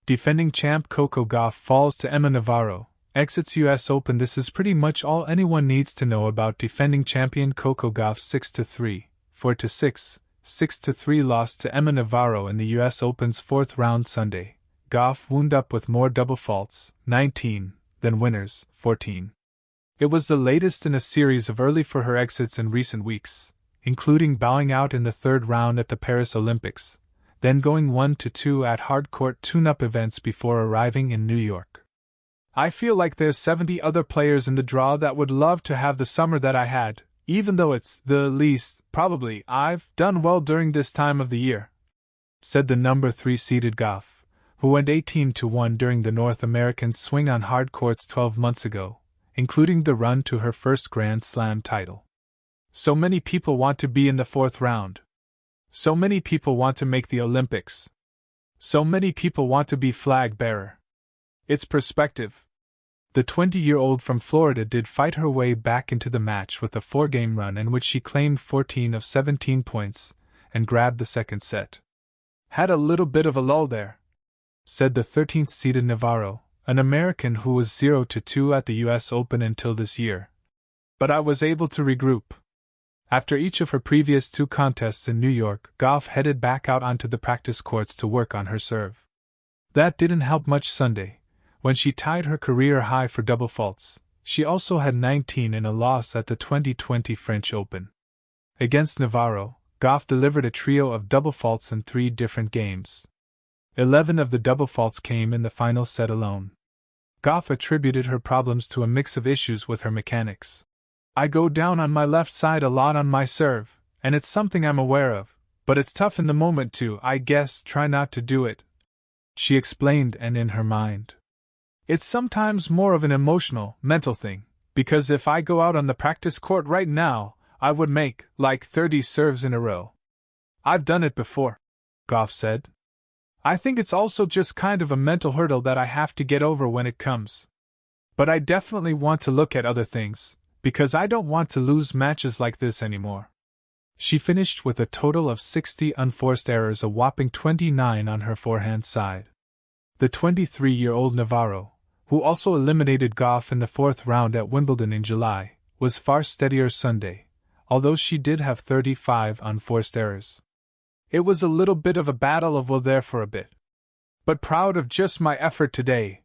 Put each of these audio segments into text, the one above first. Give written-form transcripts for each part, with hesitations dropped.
Defending champ Coco Gauff falls to Emma Navarro, exits US Open. This is pretty much all anyone needs to know about defending champion Coco Gauff's 6-3, 4-6, 6-3 loss to Emma Navarro in the US Open's fourth round Sunday. Gauff wound up with more double faults, 19, than winners, 14. It was the latest in a series of early for her exits in recent weeks, including bowing out in the third round at the Paris Olympics, then going 1-2 at hardcourt tune-up events before arriving in New York. I feel like there's 70 other players in the draw that would love to have the summer that I had, even though it's the least, probably, I've done well during this time of the year, said the number 3 seeded Gauff, who went 18-1 during the North American swing on hard courts 12 months ago, including the run to her first Grand Slam title. So many people want to be in the fourth round. So many people want to make the Olympics. So many people want to be flag bearer. It's perspective. The 20-year-old from Florida did fight her way back into the match with a 4-game run in which she claimed 14 of 17 points and grabbed the second set. Had a little bit of a lull there, said the 13th-seeded Navarro, an American who was 0-2 at the US Open until this year. But I was able to regroup. After each of her previous 2 contests in New York, Gauff headed back out onto the practice courts to work on her serve. That didn't help much Sunday, when she tied her career high for double faults. She also had 19 in a loss at the 2020 French Open. Against Navarro, Gauff delivered a trio of double faults in 3 different games. 11 of the double faults came in the final set alone. Gauff attributed her problems to a mix of issues with her mechanics. I go down on my left side a lot on my serve, and it's something I'm aware of, but it's tough in the moment to, I guess, try not to do it, she explained, and in her mind. It's sometimes more of an emotional, mental thing, because if I go out on the practice court right now, I would make, like 30 serves in a row. I've done it before, Gauff said. I think it's also just kind of a mental hurdle that I have to get over when it comes. But I definitely want to look at other things, because I don't want to lose matches like this anymore. She finished with a total of 60 unforced errors, a whopping 29 on her forehand side. The 23-year-old Navarro, who also eliminated Gauff in the fourth round at Wimbledon in July, was far steadier Sunday, although she did have 35 unforced errors. It was a little bit of a battle of will there for a bit. But proud of just my effort today,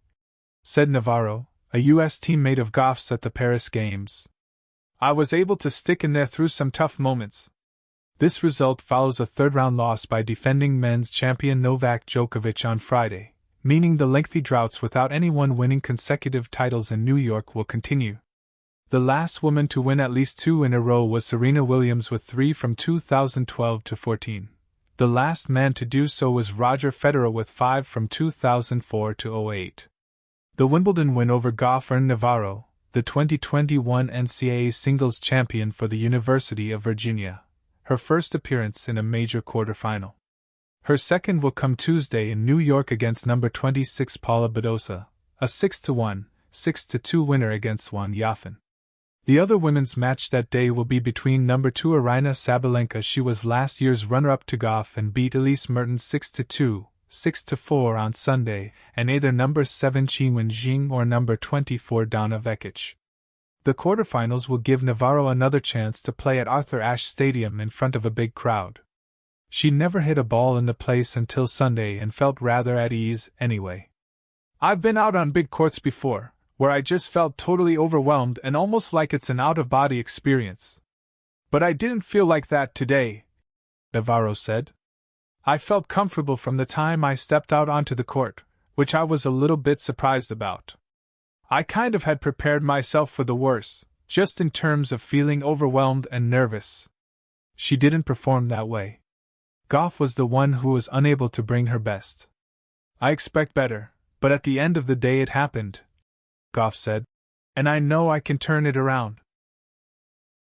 said Navarro, a U.S. teammate of Gauff's at the Paris Games. I was able to stick in there through some tough moments. This result follows a third-round loss by defending men's champion Novak Djokovic on Friday, meaning the lengthy droughts without anyone winning consecutive titles in New York will continue. The last woman to win at least 2 in a row was Serena Williams with 3 from 2012 to 14. The last man to do so was Roger Federer with 5 from 2004 to 08. The Wimbledon win over Gauff earned Navarro, the 2021 NCAA singles champion for the University of Virginia, her first appearance in a major quarterfinal. Her second will come Tuesday in New York against number 26 Paula Badosa, a 6-1, 6-2 winner against Juan Yafin. The other women's match that day will be between number 2 Aryna Sabalenka. She was last year's runner-up to Gauff and beat Elise Mertens 6-2, 6-4 on Sunday, and either number 7 Qinwen Jing or number 24 Donna Vekic. The quarterfinals will give Navarro another chance to play at Arthur Ashe Stadium in front of a big crowd. She never hit a ball in the place until Sunday and felt rather at ease anyway. I've been out on big courts before, where I just felt totally overwhelmed and almost like it's an out-of-body experience. But I didn't feel like that today, Navarro said. I felt comfortable from the time I stepped out onto the court, which I was a little bit surprised about. I kind of had prepared myself for the worst, just in terms of feeling overwhelmed and nervous. She didn't perform that way. Gauff was the one who was unable to bring her best. I expect better, but at the end of the day it happened, Gauff said. And I know I can turn it around.